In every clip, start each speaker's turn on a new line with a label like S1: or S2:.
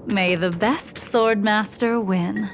S1: May the best swordmaster win.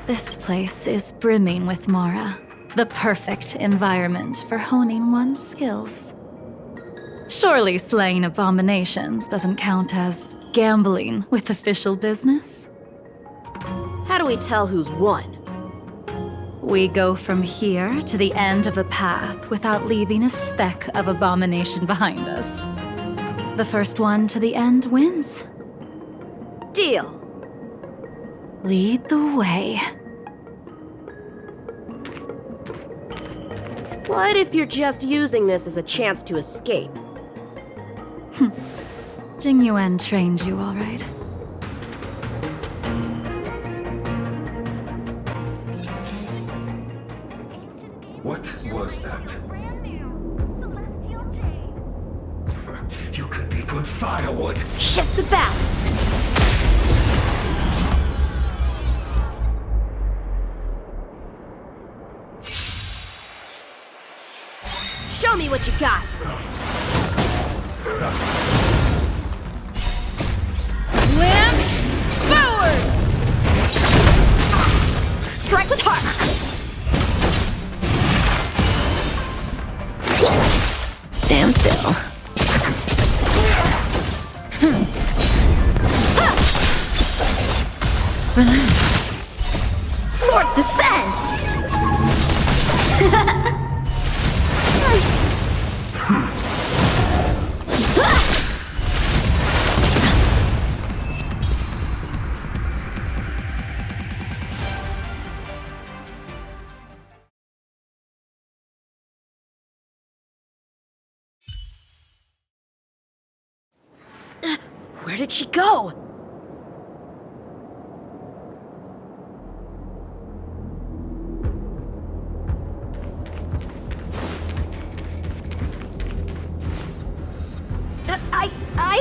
S1: This place is brimming with Mara, the perfect environment for honing one's skills. Surely slaying abominations doesn't count as gambling with official business?
S2: How do we tell who's won?
S1: We go from here to the end of the path without leaving a speck of abomination behind us. The first one to the end wins.
S2: Deal.
S1: Lead the way.
S2: What if you're just using this as a chance to escape?
S1: Jing Yuan trained you all right.
S3: What was that? You could be good firewood.
S2: Shift the balance! Show me what you got!
S1: Lance forward!
S2: Strike with heart!
S1: Stand still. Relax.
S2: Swords descend! Where did she go?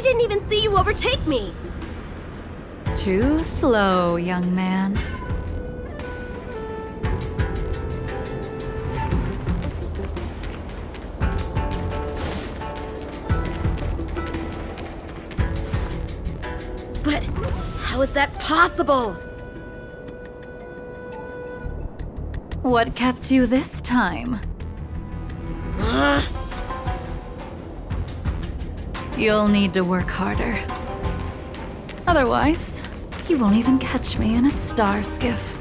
S2: didn't even see you overtake me!
S1: Too slow, young man.
S2: But how is that possible?
S1: What kept you this time? You'll need to work harder. Otherwise, you won't even catch me in a star skiff.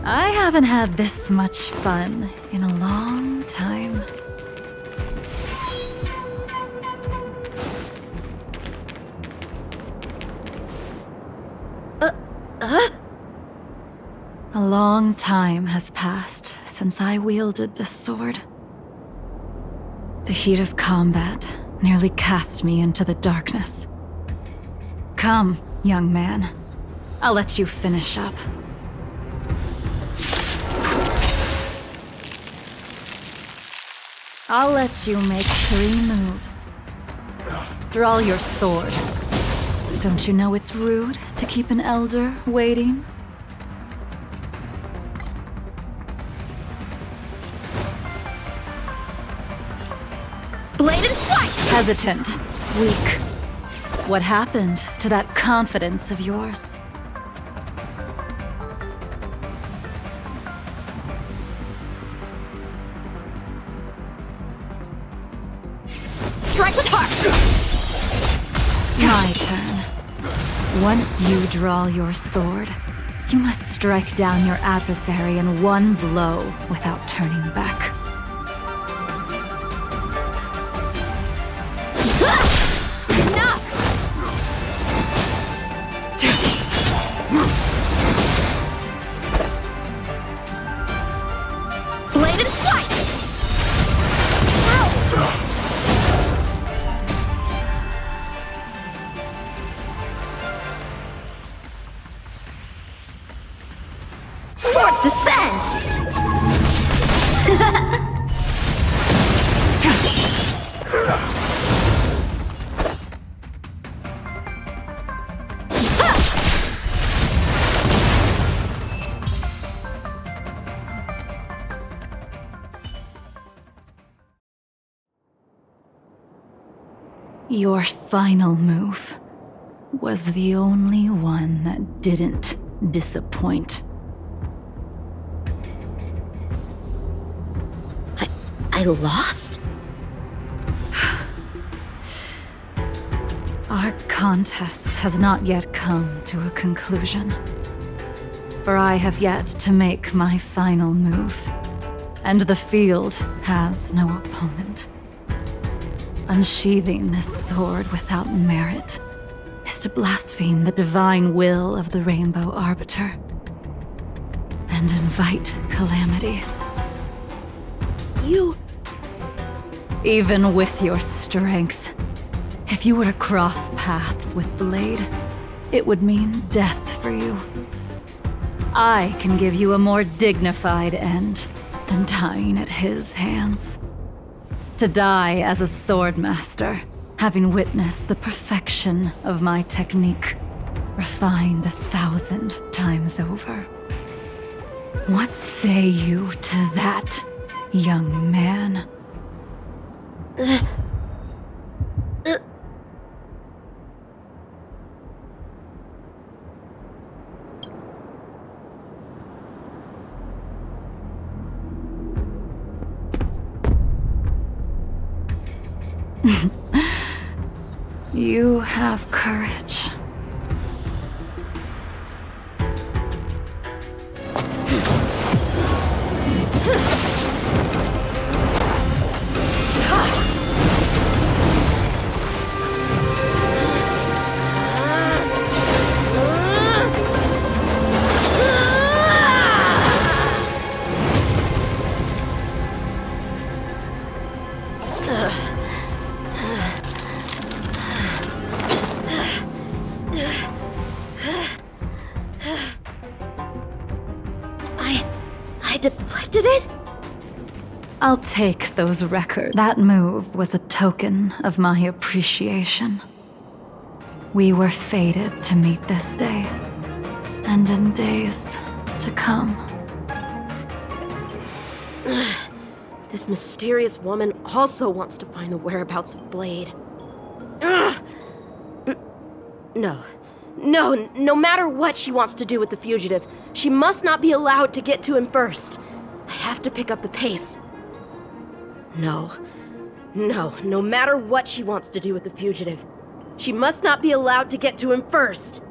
S1: I haven't had this much fun in a long time. A long time has passed since I wielded this sword. The heat of combat nearly cast me into the darkness. Come, young man. I'll let you finish up. I'll let you make 3 moves. Draw your sword. Don't you know it's rude to keep an elder waiting?
S2: Blade and flight!
S1: Hesitant, weak. What happened to that confidence of yours?
S2: Strike with heart!
S1: My turn. Once you draw your sword, you must strike down your adversary in one blow without turning back.
S2: Enough! Blade and flight! Swords descend!
S1: Your final move was the only one that didn't disappoint.
S2: I lost?
S1: Our contest has not yet come to a conclusion. For I have yet to make my final move, and the field has no opponent. Unsheathing this sword without merit is to blaspheme the divine will of the Rainbow Arbiter and invite calamity.
S2: You...
S1: Even with your strength, if you were to cross paths with Blade, it would mean death for you. I can give you a more dignified end than dying at his hands. To die as a swordmaster, having witnessed the perfection of my technique, refined 1,000 times over. What say you to that, young man? You have courage.
S2: I deflected it?
S1: I'll take those records. That move was a token of my appreciation. We were fated to meet this day, and in days to come.
S2: This mysterious woman also wants to find the whereabouts of Blade. Ugh. No matter what she wants to do with the fugitive, she must not be allowed to get to him first. I have to pick up the pace. No matter what she wants to do with the fugitive, she must not be allowed to get to him first.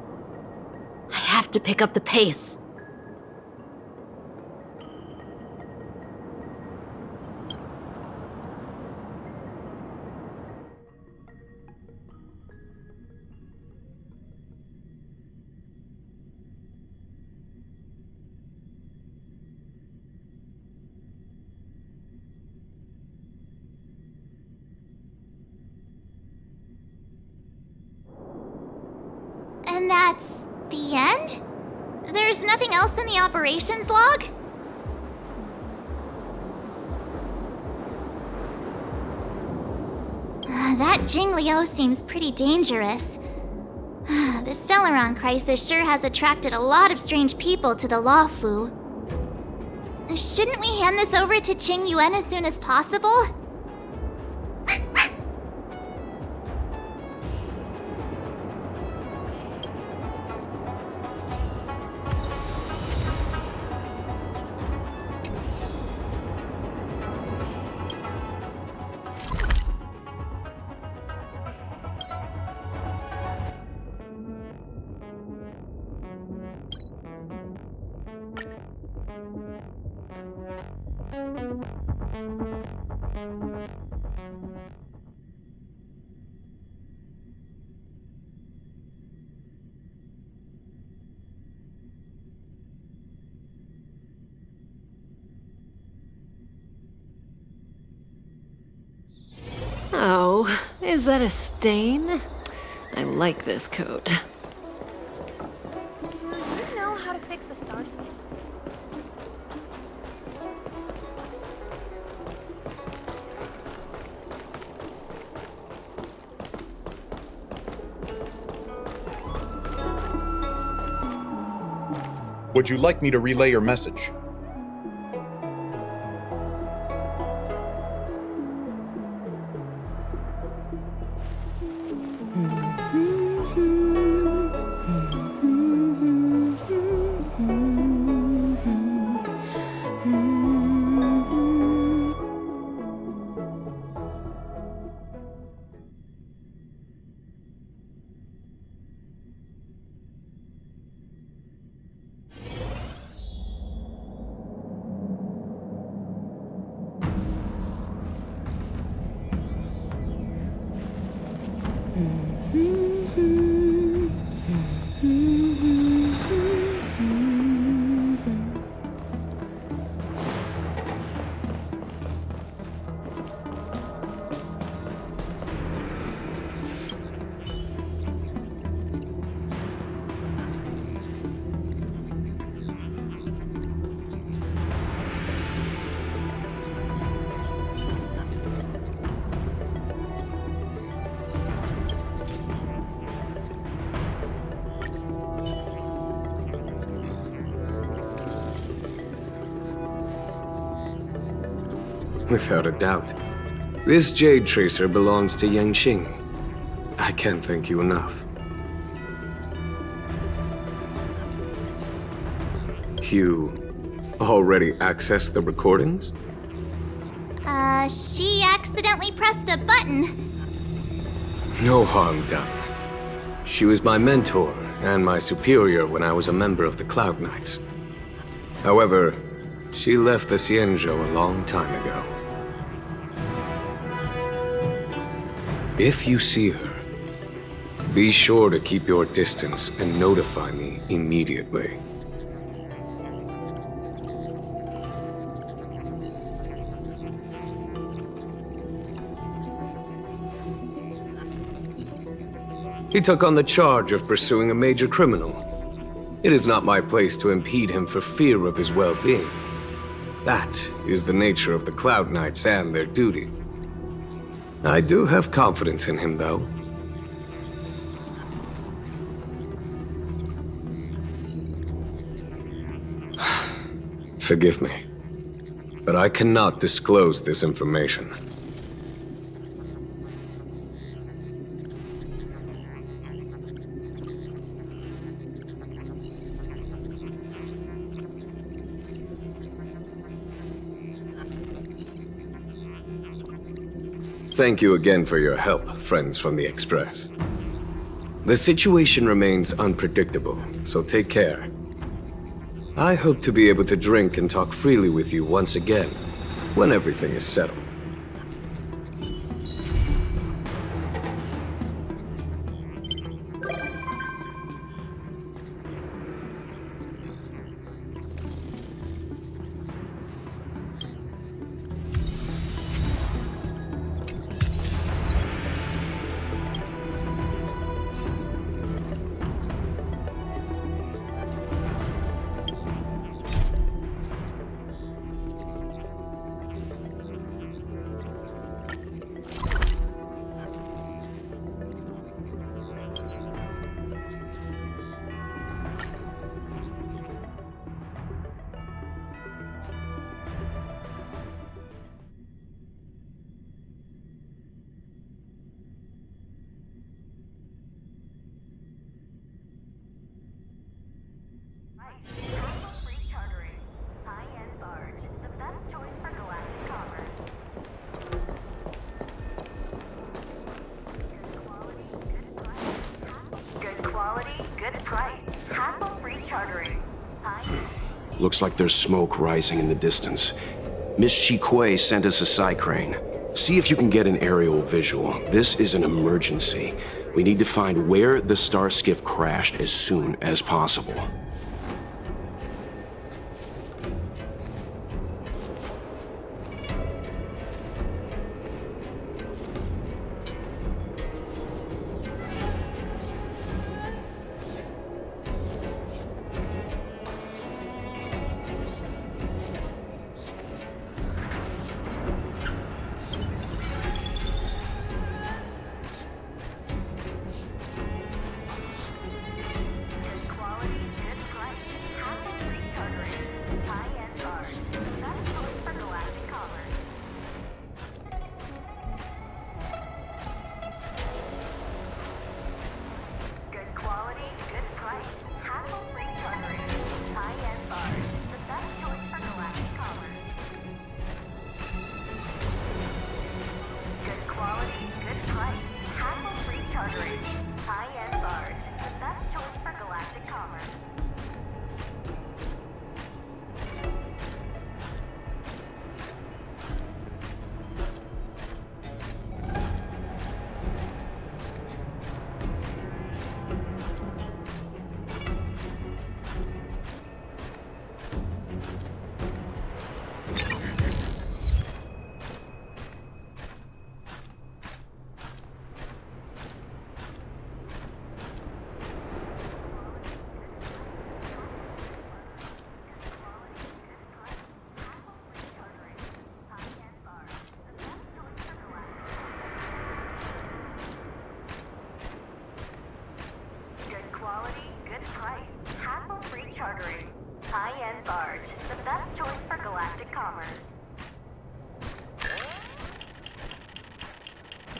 S2: I have to pick up the pace.
S4: And that's the end? There's nothing else in the operations log? That Jing Liu seems pretty dangerous. The Stellaron crisis sure has attracted a lot of strange people to the Luofu. Shouldn't we hand this over to Qing Yuan as soon as possible?
S5: Oh, is that a stain? I like this coat.
S6: Do you know how to fix a star scan?
S7: Would you like me to relay your message?
S8: Without a doubt. This Jade Tracer belongs to Yanqing. I can't thank you enough. You already accessed the recordings?
S4: She accidentally pressed a button.
S8: No harm done. She was my mentor and my superior when I was a member of the Cloud Knights. However, she left the Xianzhou a long time ago. If you see her, be sure to keep your distance and notify me immediately. He took on the charge of pursuing a major criminal. It is not my place to impede him for fear of his well-being. That is the nature of the Cloud Knights and their duty. I do have confidence in him, though. Forgive me, but I cannot disclose this information. Thank you again for your help, friends from the Express. The situation remains unpredictable, so take care. I hope to be able to drink and talk freely with you once again, when everything is settled.
S9: Looks like there's smoke rising in the distance. Miss Shikue sent us a psycrane. See if you can get an aerial visual. This is an emergency. We need to find where the star skiff crashed as soon as possible.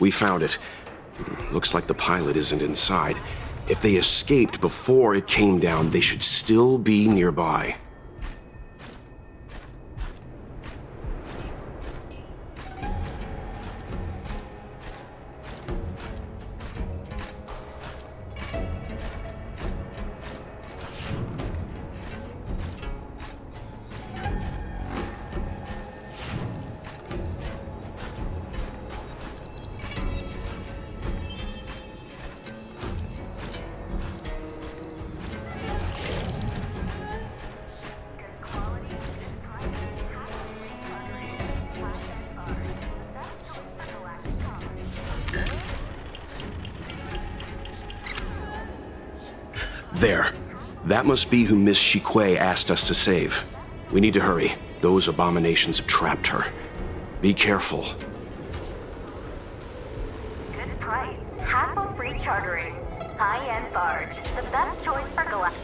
S9: We found it. Looks like the pilot isn't inside. If they escaped before it came down, they should still be nearby. There. That must be who Miss Shikue asked us to save. We need to hurry. Those abominations have trapped her. Be careful.
S10: Good price. Hassle-free chartering. High-end barge. The best choice for Galactic.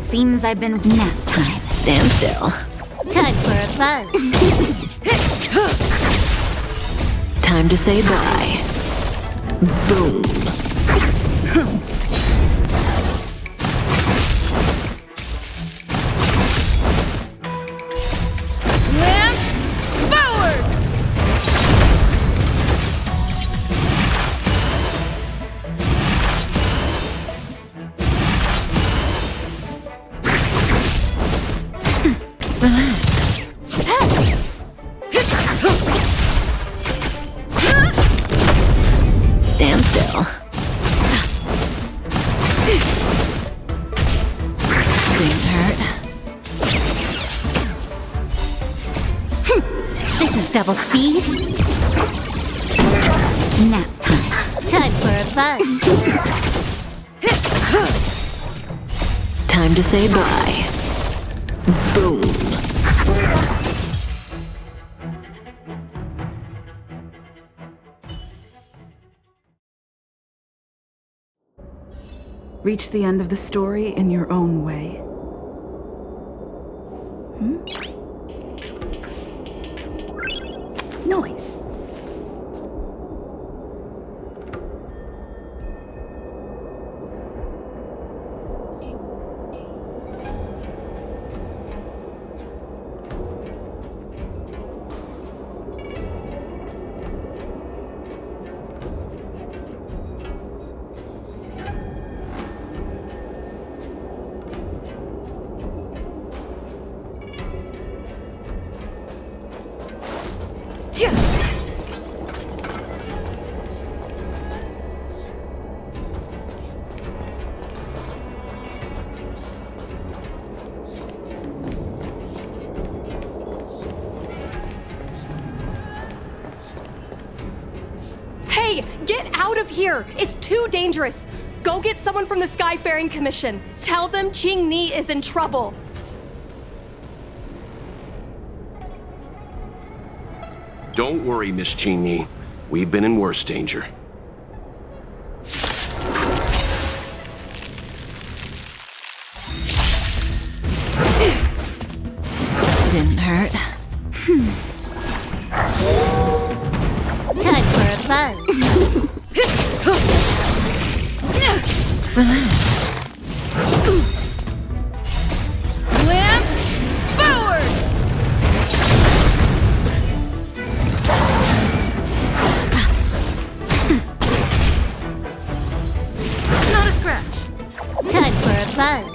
S4: Seems I've been nap time.
S5: Stand still.
S4: Time for a buzz.
S5: Time to say bye. Boom. Stand still. Didn't hurt.
S4: This is double speed. Nap time. Time for a buzz.
S5: Time to say bye. Boom.
S11: Reach the end of the story in your own way. Noise.
S6: Hey, get out of here! It's too dangerous! Go get someone from the Skyfaring Commission. Tell them Qing Ni is in trouble.
S9: Don't worry, Miss Qing. We've been in worse danger.
S5: Didn't hurt.
S4: Time for a buzz.
S5: Relax.
S6: Lance, forward! Not a scratch.
S4: Time for a buzz.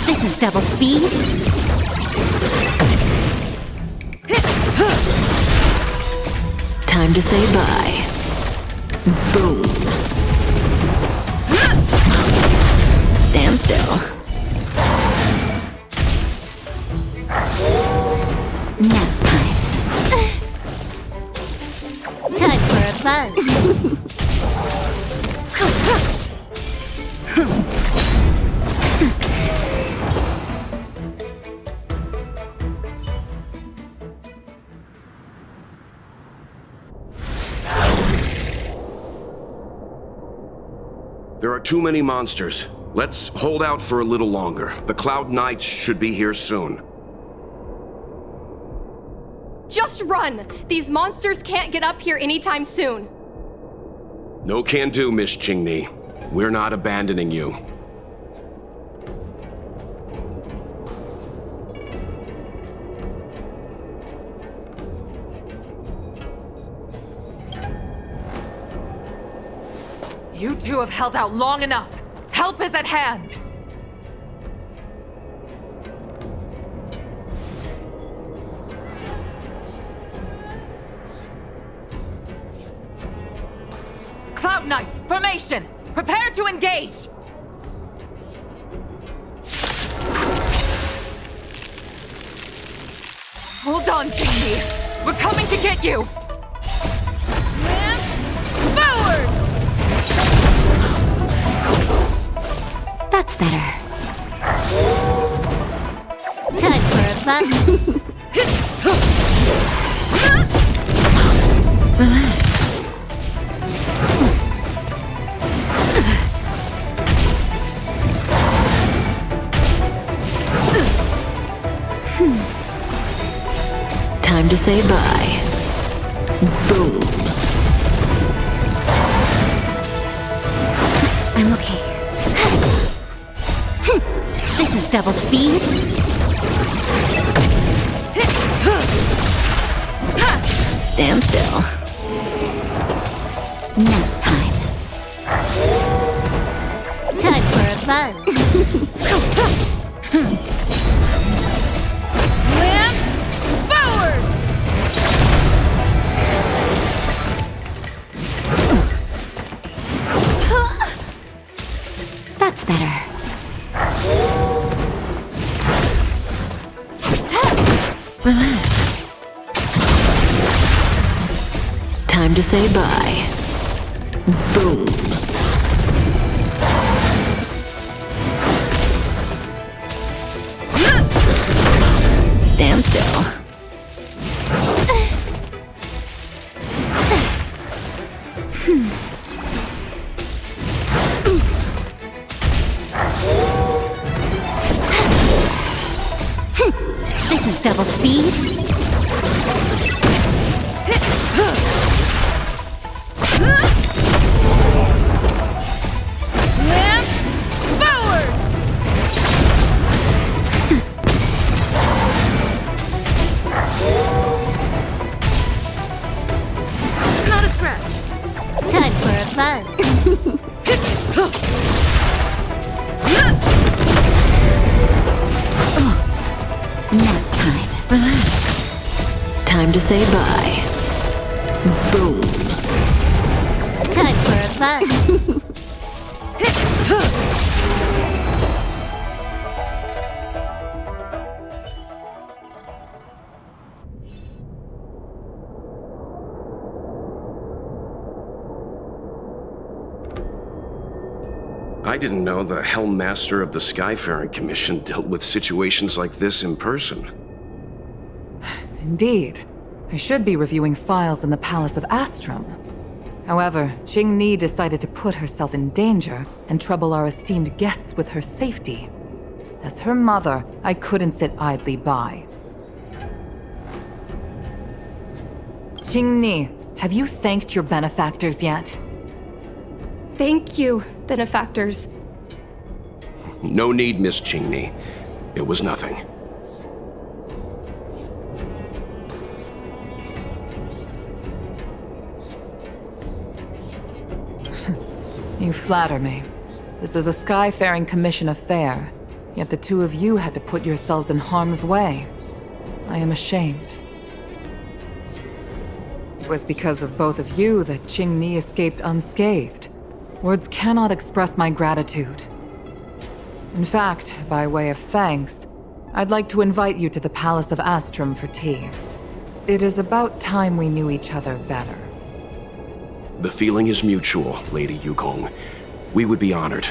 S4: This is double speed.
S5: Time to say bye. Boom. Stand still.
S4: Nap time. Time for a buzz.
S9: There are too many monsters. Let's hold out for a little longer. The Cloud Knights should be here soon.
S6: Just Just run! These monsters can't get up here anytime soon.
S9: No can do, Miss Qingni. We're not abandoning you.
S12: You two have held out long enough. Help is at hand. Cloud Knights, formation! Prepare to engage! Hold on, Qingni. We're coming to get you! Lance forward!
S4: That's better. Time for a fun.
S5: Relax. Time to say bye. Boom.
S4: I'm okay. This is double speed.
S5: Stand still.
S4: Nap time. Time for a buzz.
S12: Lance forward!
S4: That's better.
S5: Relax. Time to say bye. Boom. Stand still.
S4: This is double speed.
S12: Lance forward!
S2: Not a scratch.
S4: Time for a buzz. Nap time.
S5: Relax. Time to say bye. Boom.
S4: Time for a buzz.
S9: I didn't know the Helmmaster of the Skyfaring Commission dealt with situations like this in person.
S12: Indeed. I should be reviewing files in the Palace of Astrum. However, Qingni decided to put herself in danger and trouble our esteemed guests with her safety. As her mother, I couldn't sit idly by. Qingni, have you thanked your benefactors yet?
S6: Thank you, benefactors.
S9: No need, Miss Qingni. It was nothing.
S12: You flatter me. This is a Skyfaring Commission affair, yet the two of you had to put yourselves in harm's way. I am ashamed. It was because of both of you that Qingni escaped unscathed. Words cannot express my gratitude. In fact, by way of thanks, I'd like to invite you to the Palace of Astrum for tea. It is about time we knew each other better.
S9: The feeling is mutual, Lady Yukong. We would be honored.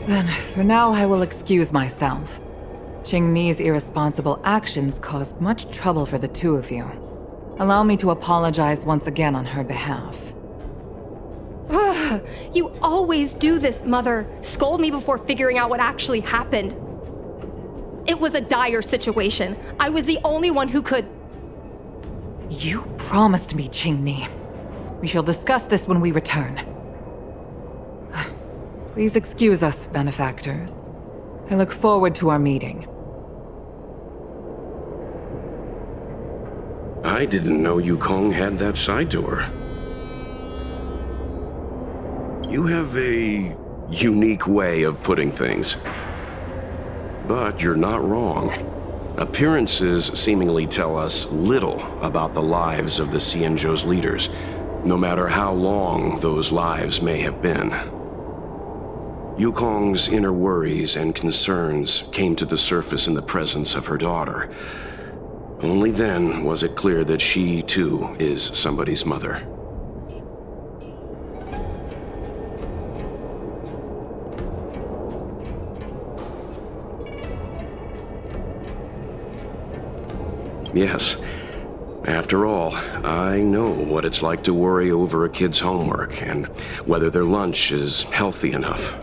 S12: Then, for now, I will excuse myself. Qingni's irresponsible actions caused much trouble for the two of you. Allow me to apologize once again on her behalf.
S6: You always do this, Mother. Scold me before figuring out what actually happened. It was a dire situation. I was the only one who could...
S12: You promised me, Qingni. We shall discuss this when we return. Please excuse us, benefactors. I look forward to our meeting.
S9: I didn't know Yukong had that side door. You have a unique way of putting things. But you're not wrong. Appearances seemingly tell us little about the lives of the Xianzhou's leaders, no matter how long those lives may have been. Yukong's inner worries and concerns came to the surface in the presence of her daughter. Only then was it clear that she, too, is somebody's mother. Yes. After all, I know what it's like to worry over a kid's homework and whether their lunch is healthy enough.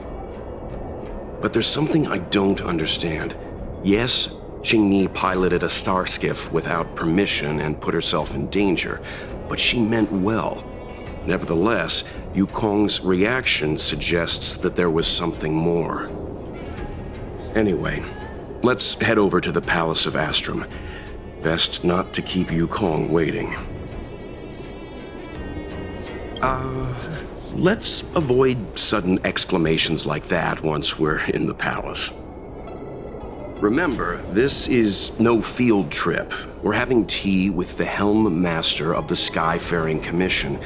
S9: But there's something I don't understand. Yes, Qingni piloted a star skiff without permission and put herself in danger, but she meant well. Nevertheless, Yukong's reaction suggests that there was something more. Anyway, let's head over to the Palace of Astrum. Best not to keep Yukong waiting. Let's avoid sudden exclamations like that once we're in the palace. Remember, this is no field trip. We're having tea with the Helm Master of the Skyfaring Commission.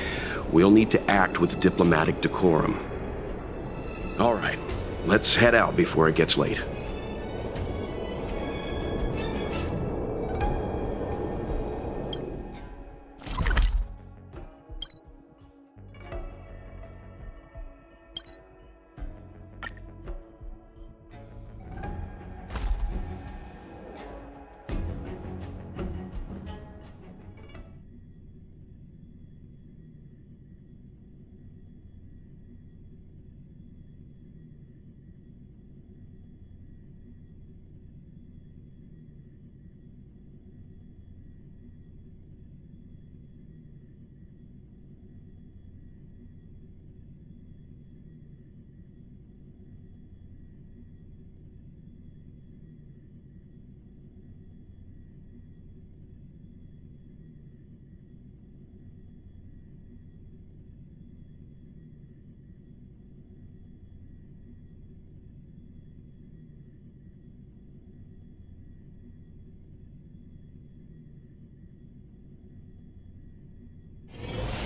S9: We'll need to act with diplomatic decorum. All right, let's head out before it gets late.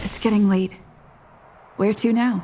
S11: It's getting late. Where to now?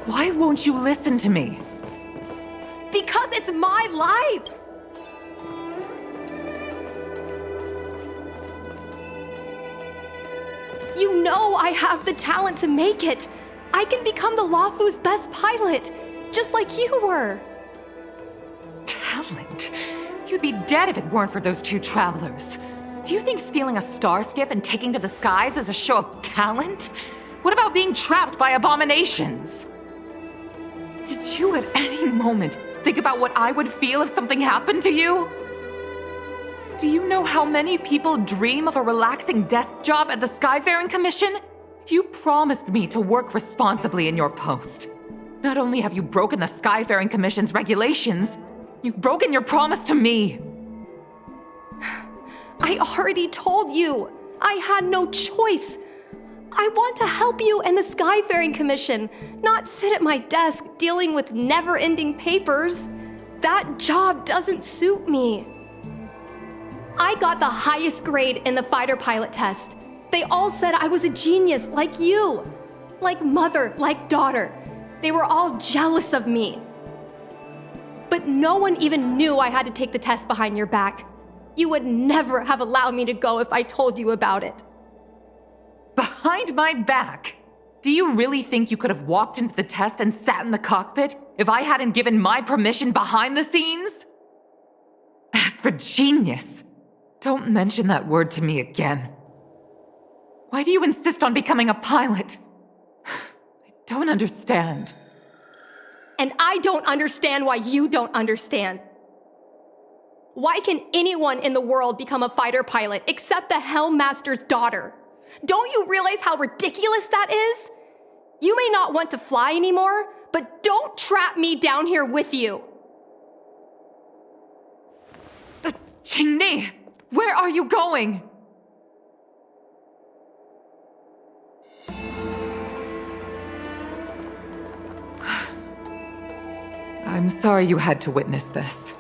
S12: Why won't you listen to me?
S6: Because it's my life! You know I have the talent to make it. I can become the Luofu's best pilot, just like you were.
S12: Talent? You'd be dead if it weren't for those two travelers. Do you think stealing a star skiff and taking to the skies is a show of talent? What about being trapped by abominations? Did you at any moment think about what I would feel if something happened to you? Do you know how many people dream of a relaxing desk job at the Skyfaring Commission? You promised me to work responsibly in your post. Not only have you broken the Skyfaring Commission's regulations, you've broken your promise to me.
S6: I already told you. I had no choice. I want to help you and the Skyfaring Commission, not sit at my desk dealing with never-ending papers. That job doesn't suit me. I got the highest grade in the fighter pilot test. They all said I was a genius, like you. Like mother, like daughter. They were all jealous of me. But no one even knew I had to take the test behind your back. You would never have allowed me to go if I told you about it.
S12: Behind my back? Do you really think you could have walked into the test and sat in the cockpit if I hadn't given my permission behind the scenes? As for genius, don't mention that word to me again. Why do you insist on becoming a pilot? I don't understand.
S6: And I don't understand why you don't understand. Why can anyone in the world become a fighter pilot except the Helmmaster's daughter? Don't you realize how ridiculous that is? You may not want to fly anymore, but don't trap me down here with you.
S12: Qingni, where are you going? I'm sorry you had to witness this.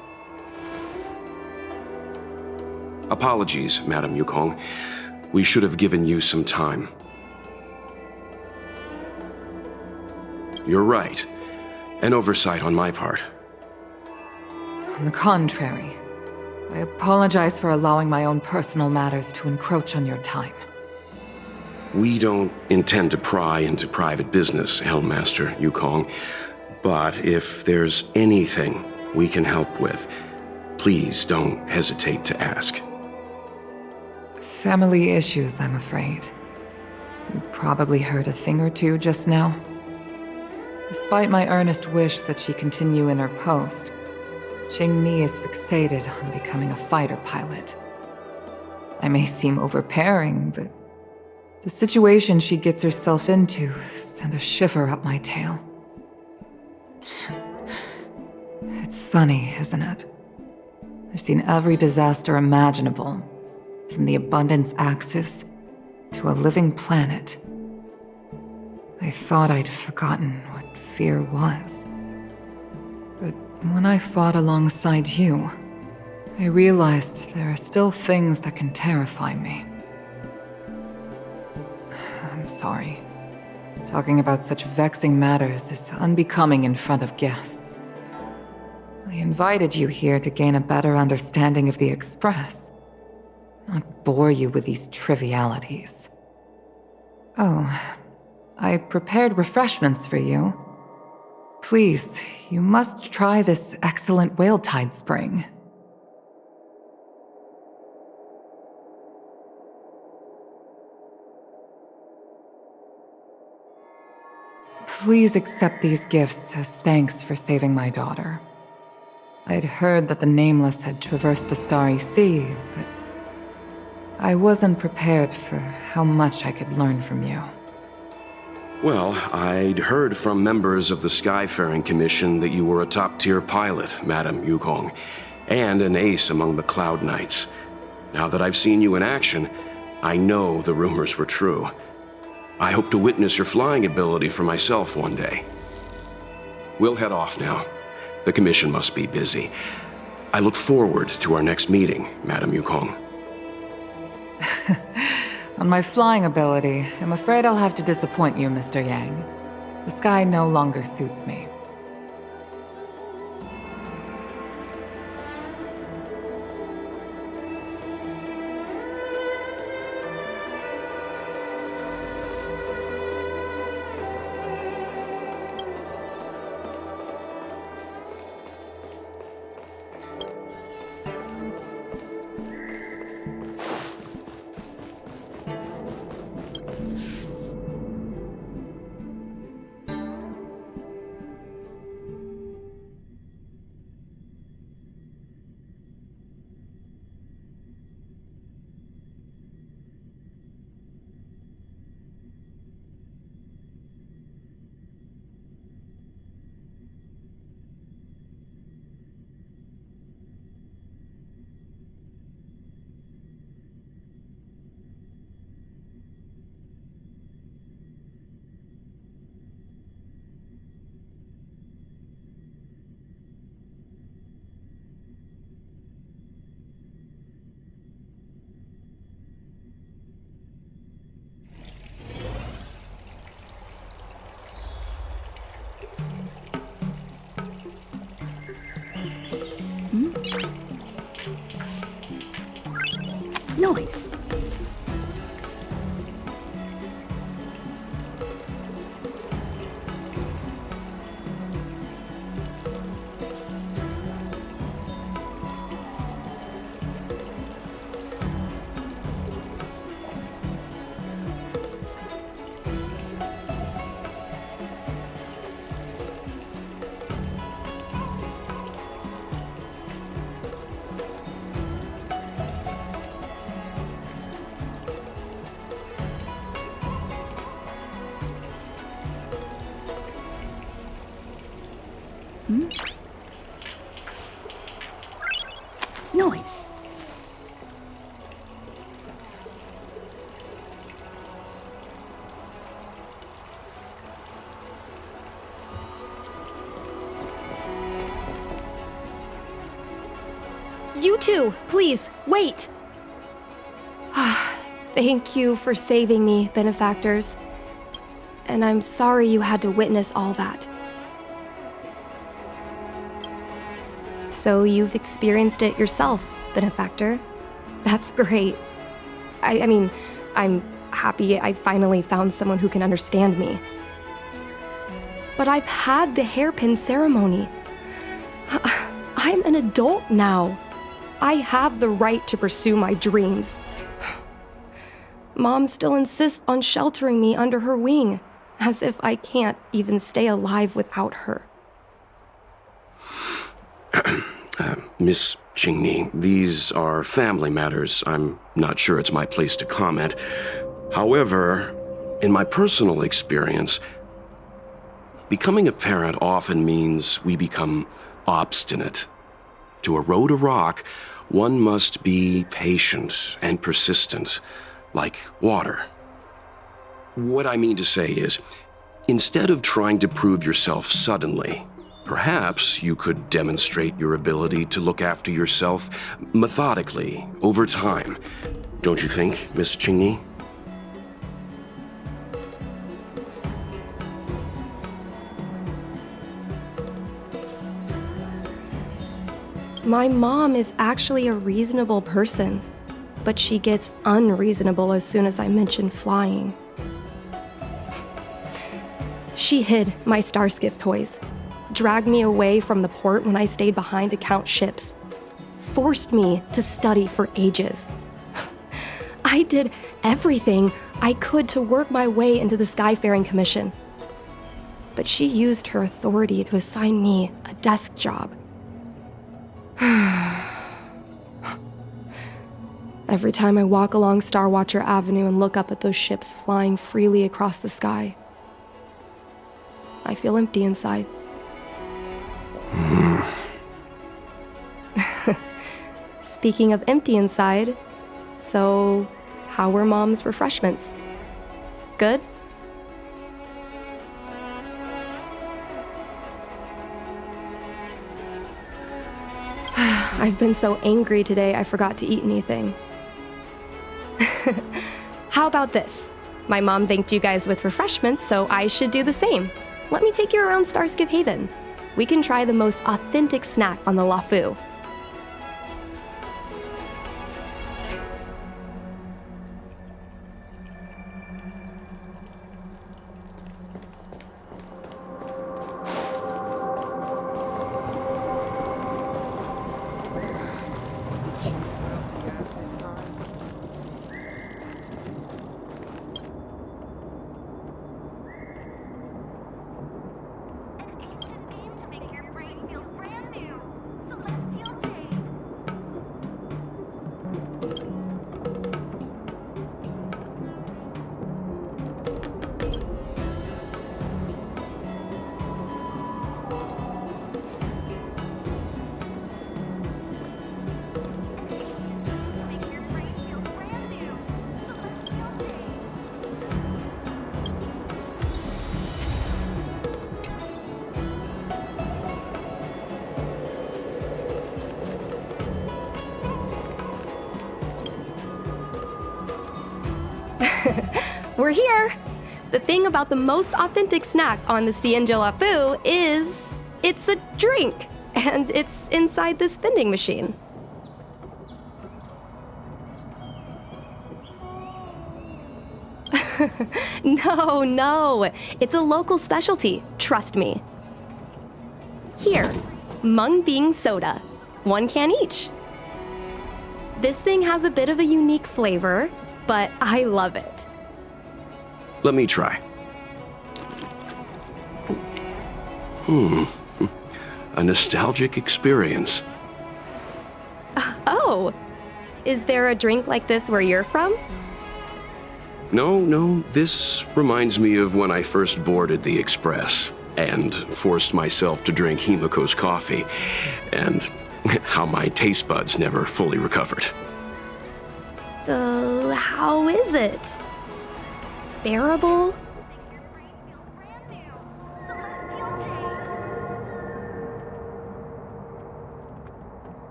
S9: Apologies, Madam Yukong. We should have given you some time. You're right. An oversight on my part.
S12: On the contrary, I apologize for allowing my own personal matters to encroach on your time.
S9: We don't intend to pry into private business, Helmmaster Yukong. But if there's anything we can help with, please don't hesitate to ask.
S12: Family issues, I'm afraid. You probably heard a thing or two just now. Despite my earnest wish that she continue in her post, Qingni is fixated on becoming a fighter pilot. I may seem overbearing, but the situation she gets herself into sent a shiver up my tail. It's funny, isn't it? I've seen every disaster imaginable, from the abundance axis to a living planet. I thought I'd forgotten what fear was. But when I fought alongside you, I realized there are still things that can terrify me. I'm sorry. Talking about such vexing matters is unbecoming in front of guests. I invited you here to gain a better understanding of the Express, not bore you with these trivialities. Oh, I prepared refreshments for you. Please, you must try this excellent Whaletide spring. Please accept these gifts as thanks for saving my daughter. I'd heard that the Nameless had traversed the Starry Sea, but I wasn't prepared for how much I could learn from you.
S9: Well, I'd heard from members of the Skyfaring Commission that you were a top-tier pilot, Madam Yukong, and an ace among the Cloud Knights. Now that I've seen you in action, I know the rumors were true. I hope to witness your flying ability for myself one day. We'll head off now. The Commission must be busy. I look forward to our next meeting, Madam Yukong.
S12: On my flying ability, I'm afraid I'll have to disappoint you, Mr. Yang. The sky no longer suits me.
S11: Noise.
S6: You two, please, wait! Thank you for saving me, benefactors. And I'm sorry you had to witness all that. So you've experienced it yourself, benefactor. That's great. I mean, I'm happy I finally found someone who can understand me. But I've had the hairpin ceremony. I'm an adult now. I have the right to pursue my dreams. Mom still insists on sheltering me under her wing, as if I can't even stay alive without her.
S9: Miss Qingni, these are family matters. I'm not sure it's my place to comment. However, in my personal experience, becoming a parent often means we become obstinate. To erode a rock, one must be patient and persistent, like water. What I mean to say is, instead of trying to prove yourself suddenly, perhaps you could demonstrate your ability to look after yourself methodically, over time. Don't you think, Miss Qingni?
S6: My mom is actually a reasonable person, but she gets unreasonable as soon as I mention flying. She hid my Starskiff toys, dragged me away from the port when I stayed behind to count ships, forced me to study for ages. I did everything I could to work my way into the Skyfaring Commission. But she used her authority to assign me a desk job. Every time I walk along Starwatcher Avenue and look up at those ships flying freely across the sky, I feel empty inside. Speaking of empty inside, so how were Mom's refreshments? Good? I've been so angry today I forgot to eat anything. How about this? My mom thanked you guys with refreshments, so I should do the same. Let me take you around Starskiff Haven. We can try the most authentic snack on the Luofu. We're here! The thing about the most authentic snack on the Xianzhou Luofu is it's a drink, and it's inside this vending machine. No, it's a local specialty, trust me. Here, Mung Bean Soda, 1 can each. This thing has a bit of a unique flavor, but I love it.
S9: Let me try. A nostalgic experience.
S6: Oh, is there a drink like this where you're from?
S9: No, this reminds me of when I first boarded the Express. and forced myself to drink Himiko's coffee, and how my taste buds never fully recovered.
S2: How is it? Bearable?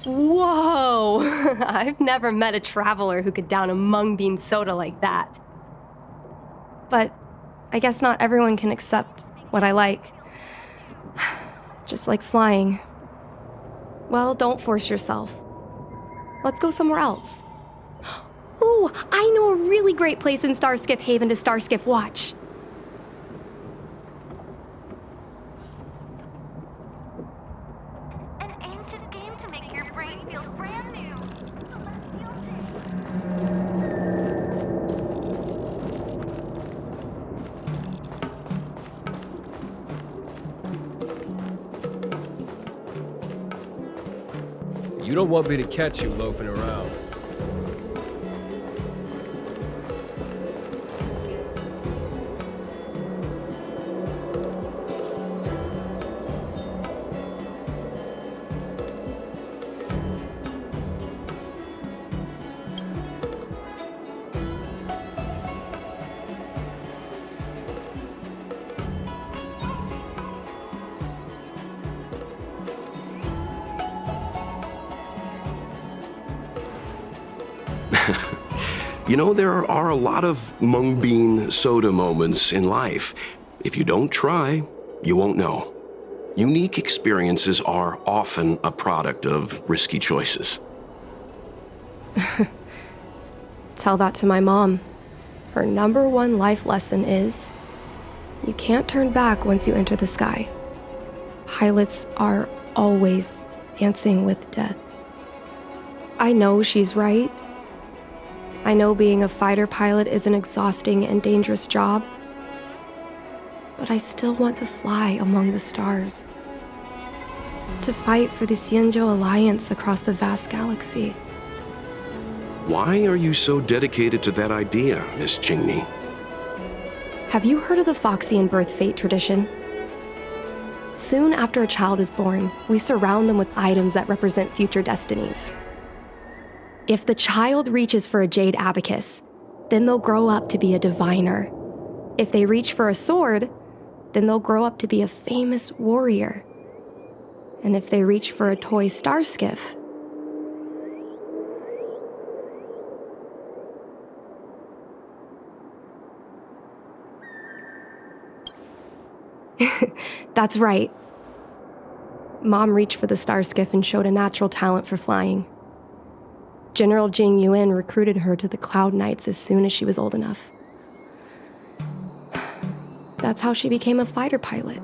S6: Whoa! I've never met a traveler who could down a mung bean soda like that. But I guess not everyone can accept what I like. Just like flying. Well, don't force yourself. Let's go somewhere else. Ooh, I know a really great place in Starskiff Haven to Starskiff watch.
S10: An ancient game to make your brain feel brand new.
S13: You don't want me to catch you loafing around.
S9: You know, there are a lot of mung bean soda moments in life. If you don't try, you won't know. Unique experiences are often a product of risky choices.
S6: Tell that to my mom. Her #1 life lesson is, you can't turn back once you enter the sky. Pilots are always dancing with death. I know she's right. I know being a fighter pilot is an exhausting and dangerous job, but I still want to fly among the stars. To fight for the Xianzhou Alliance across the vast galaxy.
S9: Why are you so dedicated to that idea, Miss Qingni?
S6: Have you heard of the Foxian birth fate tradition? Soon after a child is born, we surround them with items that represent future destinies. If the child reaches for a jade abacus, then they'll grow up to be a diviner. If they reach for a sword, then they'll grow up to be a famous warrior. And if they reach for a toy starskiff, that's right. Mom reached for the starskiff and showed a natural talent for flying. General Jing Yuan recruited her to the Cloud Knights as soon as she was old enough. That's how she became a fighter pilot.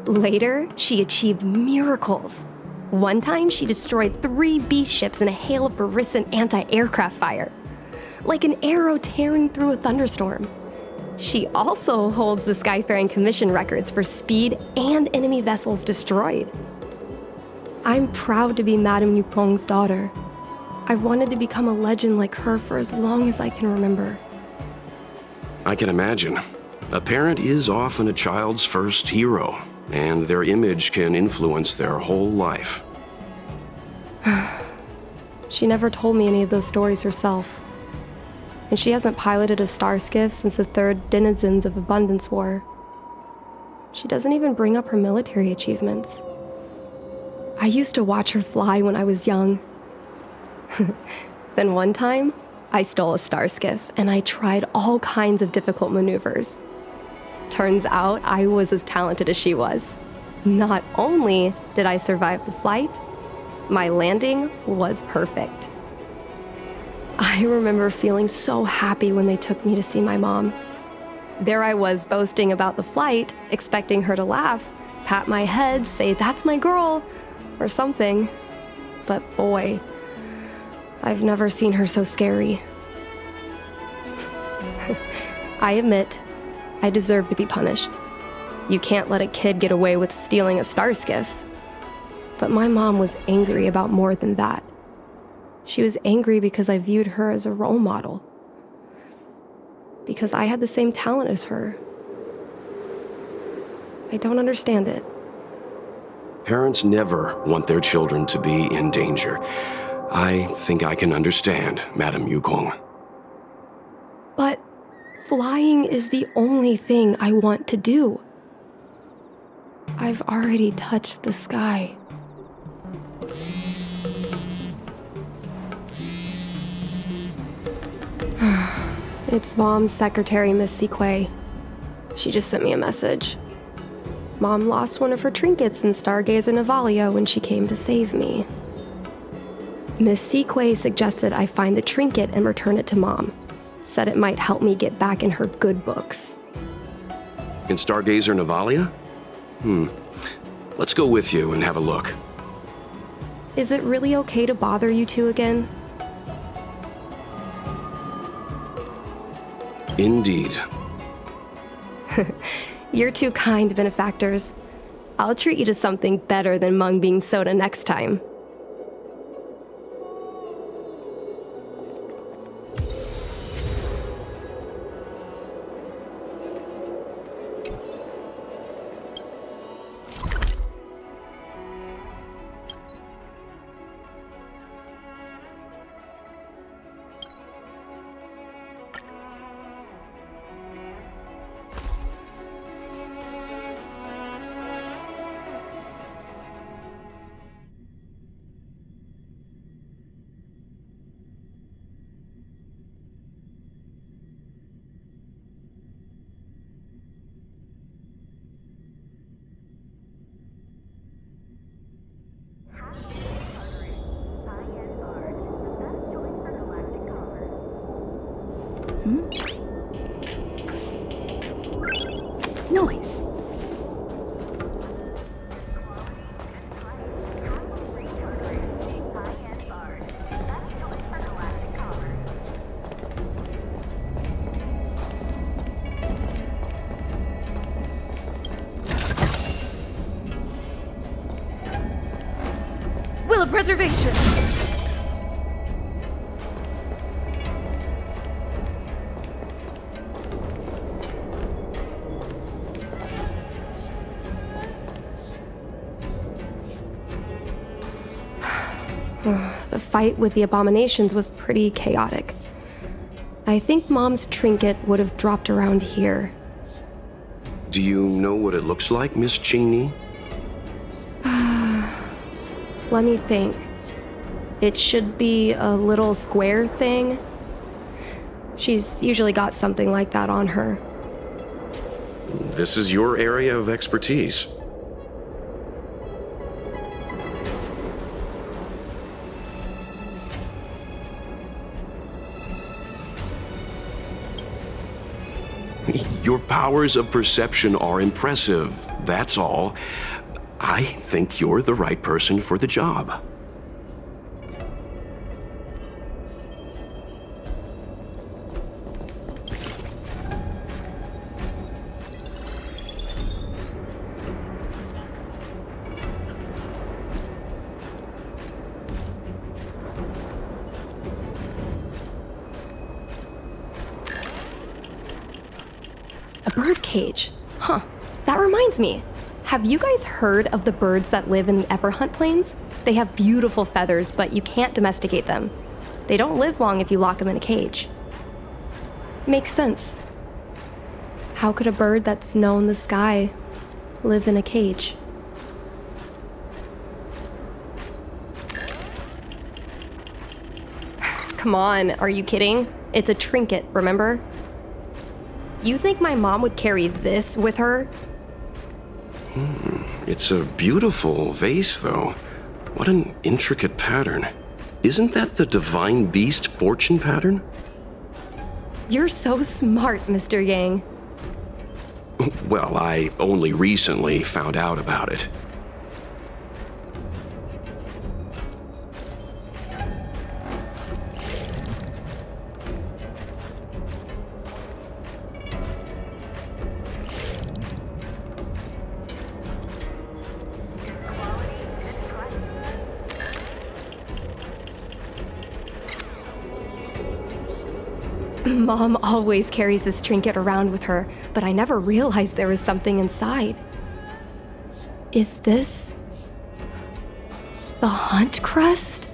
S6: Later, she achieved miracles. One time, she destroyed 3 beast ships in a hail of Barisan anti-aircraft fire, like an arrow tearing through a thunderstorm. She also holds the Skyfaring Commission records for speed and enemy vessels destroyed. I'm proud to be Madame Yukong's daughter. I've wanted to become a legend like her for as long as I can remember.
S9: I can imagine. A parent is often a child's first hero, and their image can influence their whole life.
S6: She never told me any of those stories herself. And she hasn't piloted a starskiff since the 3rd Denizens of Abundance War. She doesn't even bring up her military achievements. I used to watch her fly when I was young. Then one time, I stole a starskiff and I tried all kinds of difficult maneuvers. Turns out I was as talented as she was. Not only did I survive the flight, my landing was perfect. I remember feeling so happy when they took me to see my mom. There I was boasting about the flight, expecting her to laugh, pat my head, say, "That's my girl," or something. But boy, I've never seen her so scary. I admit, I deserve to be punished. You can't let a kid get away with stealing a starskiff. But my mom was angry about more than that. She was angry because I viewed her as a role model. because I had the same talent as her. I don't understand it.
S9: Parents never want their children to be in danger. I think I can understand, Madame Yukong.
S6: But flying is the only thing I want to do. I've already touched the sky. It's Mom's secretary, Miss Sequay. She just sent me a message. Mom lost one of her trinkets in Stargazer Navalia when she came to save me. Miss Sequay suggested I find the trinket and return it to Mom. Said it might help me get back in her good books.
S9: In Stargazer Navalia? Let's go with you and have a look.
S6: Is it really okay to bother you two again?
S9: Indeed.
S6: You're too kind, benefactors. I'll treat you to something better than mung bean soda next time.
S11: Noise.
S2: Will of Preservation!
S6: The fight with the abominations was pretty chaotic. I think Mom's trinket would have dropped around here.
S9: Do you know what it looks like, Miss Qingni?
S6: Let me think. It should be a little square thing. She's usually got something like that on her.
S9: This is your area of expertise. Your powers of perception are impressive, that's all. I think you're the right person for the job.
S6: A bird cage. Huh. That reminds me. Have you guys heard of the birds that live in the Everhunt Plains? They have beautiful feathers, but you can't domesticate them. They don't live long if you lock them in a cage. Makes sense. How could a bird that's known the sky live in a cage? Come on, are you kidding? It's a trinket, remember? You think my mom would carry this with her?
S9: It's a beautiful vase, though. What an intricate pattern. Isn't that the Divine Beast fortune pattern?
S6: You're so smart, Mr. Yang.
S9: Well, I only recently found out about it.
S6: Mom always carries this trinket around with her, but I never realized there was something inside. Is this the Hunt Crest?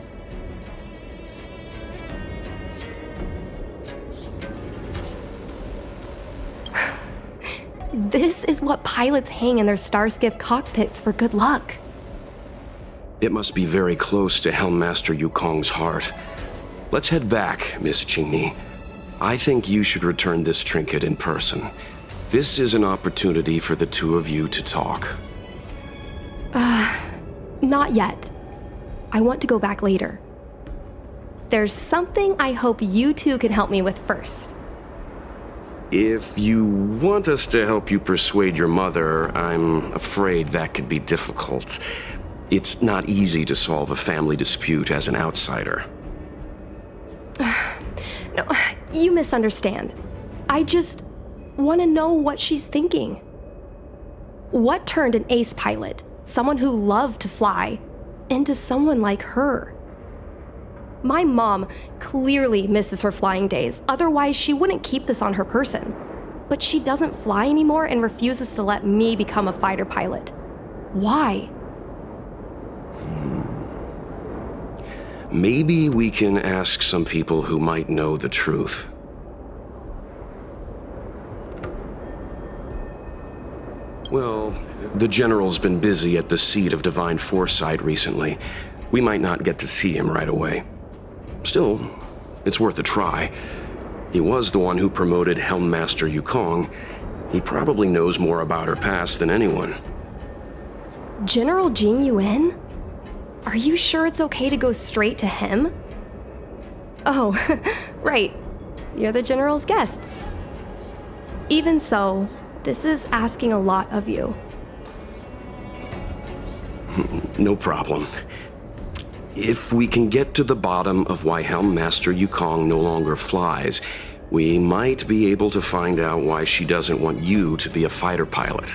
S6: This is what pilots hang in their Starskiff cockpits for good luck.
S9: It must be very close to Helmmaster Yukong's heart. Let's head back, Miss Qingni. I think you should return this trinket in person. This is an opportunity for the two of you to talk.
S6: Not yet. I want to go back later. There's something I hope you two can help me with first.
S9: If you want us to help you persuade your mother, I'm afraid that could be difficult. It's not easy to solve a family dispute as an outsider.
S6: No, you misunderstand. I just want to know what she's thinking. What turned an ace pilot, someone who loved to fly, into someone like her? My mom clearly misses her flying days, otherwise she wouldn't keep this on her person. But she doesn't fly anymore and refuses to let me become a fighter pilot. Why?
S9: Maybe we can ask some people who might know the truth. Well, the General's been busy at the seat of Divine Foresight recently. We might not get to see him right away. Still, it's worth a try. He was the one who promoted Helmmaster Yukong. He probably knows more about her past than anyone.
S6: General Jing Yuan? Are you sure it's okay to go straight to him? Oh, right. You're the General's guests. Even so, this is asking a lot of you.
S9: No problem. If we can get to the bottom of why Helmmaster Yukong no longer flies, we might be able to find out why she doesn't want you to be a fighter pilot.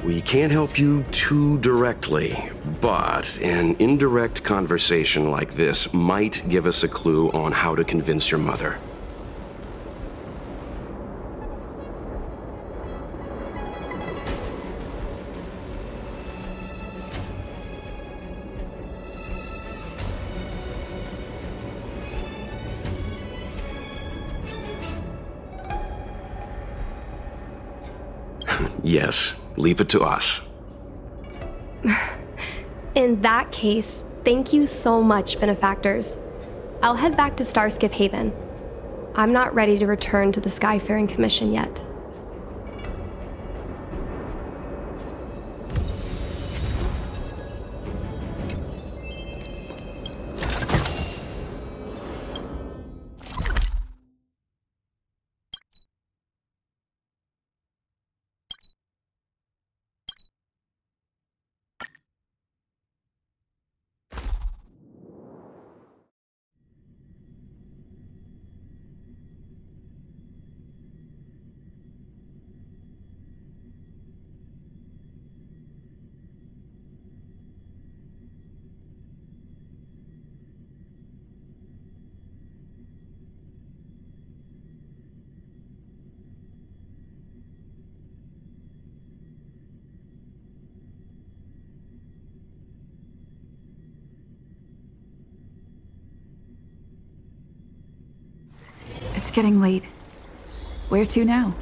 S9: We can't help you too directly, but an indirect conversation like this might give us a clue on how to convince your mother. Yes, leave it to us.
S6: In that case, thank you so much, benefactors. I'll head back to Starskiff Haven. I'm not ready to return to the Skyfaring Commission yet.
S11: It's getting late. Where to now?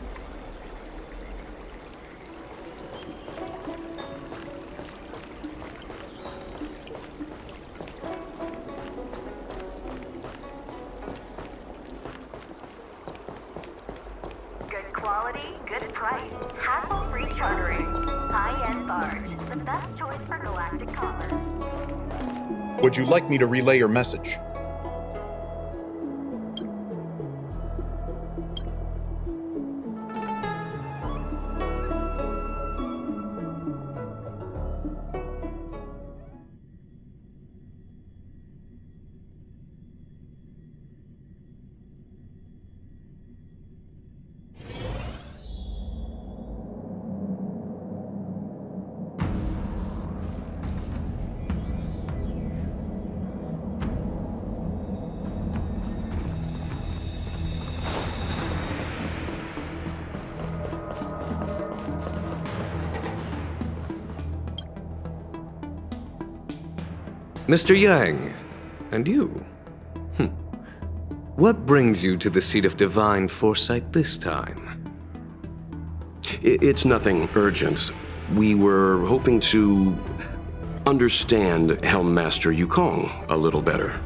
S10: Good quality, good price. Hassle-free chartering. High-end barge. The best choice for galactic commerce.
S7: Would you like me to relay your message?
S8: Mr. Yang, and you? What brings you to the seat of divine foresight this time?
S9: It's nothing urgent. We were hoping to understand Helmmaster Yukong a little better.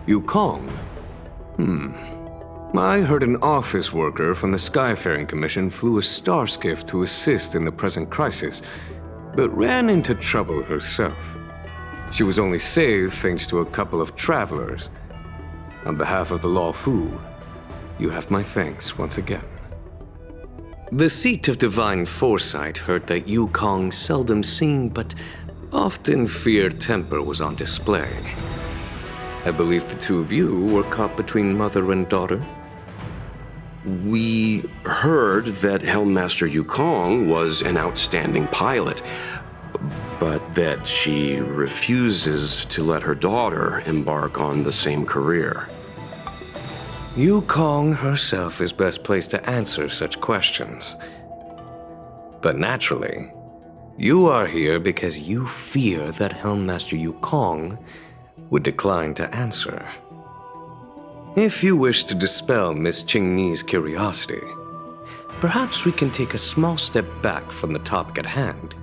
S8: Yukong? I heard an office worker from the Skyfaring Commission flew a star skiff to assist in the present crisis, but ran into trouble herself. She was only saved thanks to a couple of travelers. On behalf of the Law Fu, you have my thanks once again. The seat of divine foresight heard that Yukong's seldom seen but often feared temper was on display. I believe the two of you were caught between mother and daughter.
S9: We heard that Helmmaster Yukong was an outstanding pilot, but that she refuses to let her daughter embark on the same career.
S8: Yukong herself is best placed to answer such questions. But naturally, you are here because you fear that Helmmaster Yukong would decline to answer. If you wish to dispel Miss Qingni's curiosity, perhaps we can take a small step back from the topic at hand.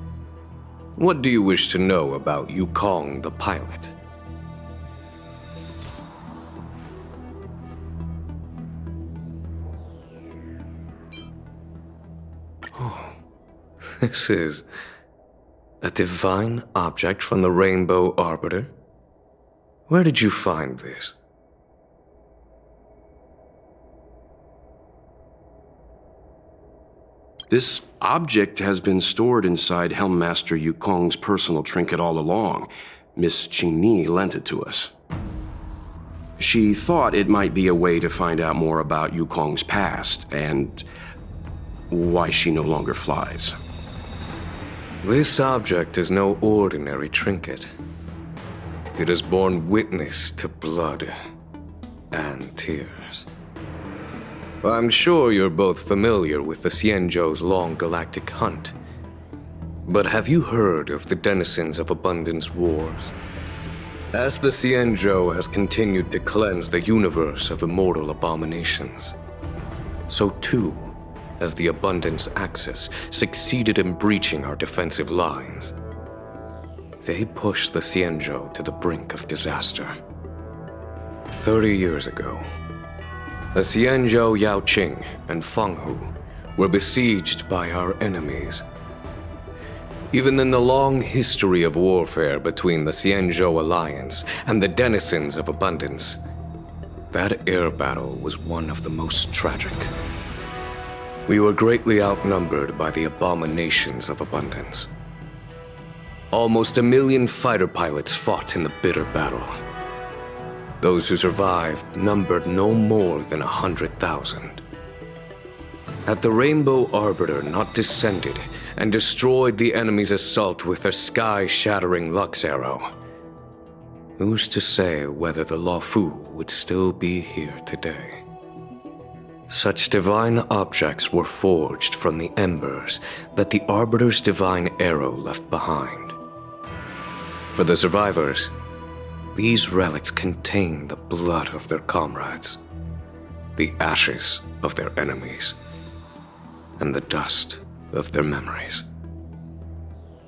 S8: What do you wish to know about Yukong the pilot? This is a divine object from the Rainbow Arbiter? Where did you find this?
S9: This object has been stored inside Helmmaster Yukong's personal trinket all along. Miss Qingni lent it to us. She thought it might be a way to find out more about Yukong's past and why she no longer flies.
S8: This object is no ordinary trinket. It has borne witness to blood and tears. I'm sure you're both familiar with the Xianzhou's long galactic hunt. But have you heard of the denizens of Abundance Wars? As the Xianzhou has continued to cleanse the universe of immortal abominations, so too has the Abundance Axis succeeded in breaching our defensive lines. They pushed the Xianzhou to the brink of disaster. 30 years ago, the Xianzhou Yaoqing and Fenghu were besieged by our enemies. Even in the long history of warfare between the Xianzhou Alliance and the denizens of Abundance, that air battle was one of the most tragic. We were greatly outnumbered by the abominations of Abundance. Almost 1 million fighter pilots fought in the bitter battle. Those who survived numbered no more than 100,000. Had the Rainbow Arbiter not descended and destroyed the enemy's assault with their sky-shattering Lux Arrow, who's to say whether the Law Fu would still be here today? Such divine objects were forged from the embers that the Arbiter's divine arrow left behind. For the survivors, these relics contain the blood of their comrades, the ashes of their enemies, and the dust of their memories.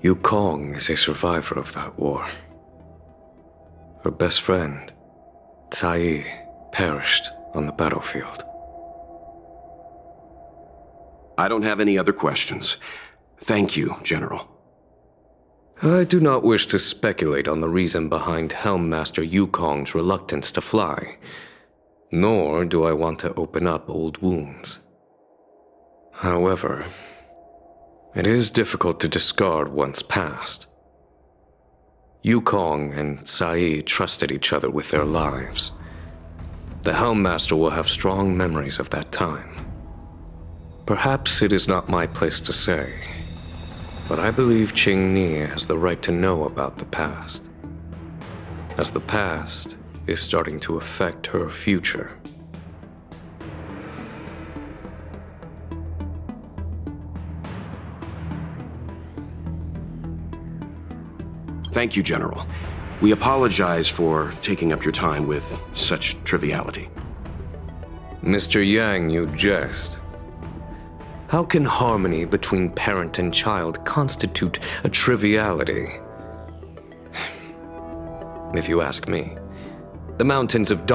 S8: Yukong is a survivor of that war. Her best friend, Cai, perished on the battlefield.
S9: I don't have any other questions. Thank you, General.
S8: I do not wish to speculate on the reason behind Helmmaster Yukong's reluctance to fly, nor do I want to open up old wounds. However, it is difficult to discard one's past. Yukong and Cai trusted each other with their lives. The Helmmaster will have strong memories of that time. Perhaps it is not my place to say, but I believe Qingni has the right to know about the past, as the past is starting to affect her future.
S9: Thank you, General. We apologize for taking up your time with such triviality.
S8: Mr. Yang, you jest. How can harmony between parent and child constitute a triviality? If you ask me, the mountains of